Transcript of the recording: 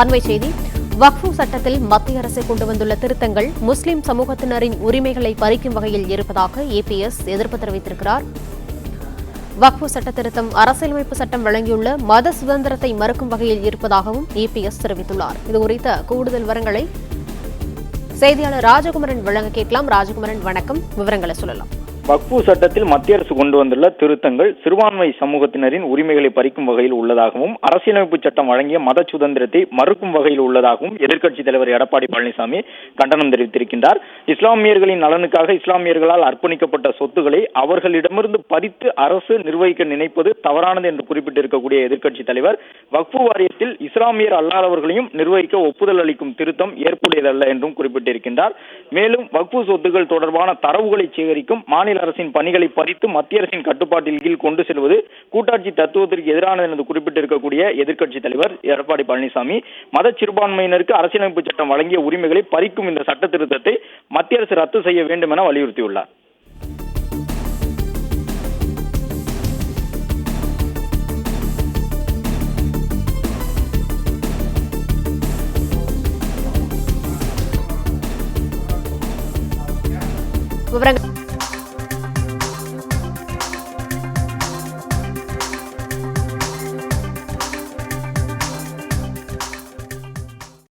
அண்மை செய்தி. வக்ஃபு சட்டத்தில் மத்திய அரசு கொண்டு வந்துள்ள திருத்தங்கள் முஸ்லிம் சமூகத்தினரின் உரிமைகளை பறிக்கும் வகையில் இருப்பதாக ஏபிஎஸ் எதிர்ப்பு தெரிவித்திருக்கிறார். வக்ஃபு சட்ட திருத்தம் அரசியலமைப்பு சட்டம் வழங்கியுள்ள மத சுதந்திரத்தை மறுக்கும் வகையில் இருப்பதாகவும் ஏபிஎஸ் தெரிவித்துள்ளார். இதுகுறித்த கூடுதல் விவரங்களை செய்தியாளர் ராஜகுமரன் வழங்க கேட்கலாம். ராஜகுமரன், வணக்கம். விவரங்களை சொல்லலாம். வக்ஃபு சட்டத்தில் மத்திய அரசு கொண்டு வந்துள்ள திருத்தங்கள் சிறுபான்மை சமூகத்தினரின் உரிமைகளை பறிக்கும் வகையில் உள்ளதாகவும் அரசியலமைப்பு சட்டம் வழங்கிய மத சுதந்திரத்தை மறுக்கும் வகையில் உள்ளதாகவும் எதிர்க்கட்சித் தலைவர் எடப்பாடி பழனிசாமி கண்டனம் தெரிவித்திருக்கின்றார். இஸ்லாமியர்களின் நலனுக்காக இஸ்லாமியர்களால் அர்ப்பணிக்கப்பட்ட சொத்துக்களை அவர்களிடமிருந்து பறித்து அரசு நிர்வகிக்க நினைப்பது தவறானது என்று குறிப்பிட்டிருக்கக்கூடிய எதிர்க்கட்சித் தலைவர் வக்ஃபு வாரியத்தில் இஸ்லாமியர் அல்லாதவர்களையும் நிர்வகிக்க ஒப்புதல் அளிக்கும் திருத்தம் ஏற்புடையதல்ல என்றும் குறிப்பிட்டிருக்கின்றார். மேலும் வக்ஃபு சொத்துக்கள் தொடர்பான தரவுகளை சேகரிக்கும் மாநில அரசின் பணிகளை பறித்து மத்திய அரசின் கட்டுப்பாட்டில் கீழ் கொண்டு செல்வது கூட்டாட்சி தத்துவத்திற்கு எதிரானது என்று குறிப்பிட்டிருக்கக்கூடிய எதிர்க்கட்சித் தலைவர் எடப்பாடி பழனிசாமி மத சிறுபான்மையினருக்கு அரசியலமைப்பு சட்டம் வழங்கிய உரிமைகளை பறிக்கும் இந்த சட்ட திருத்தத்தை மத்திய அரசு ரத்து செய்ய வேண்டும் என வலியுறுத்தியுள்ளார். விவரங்கள்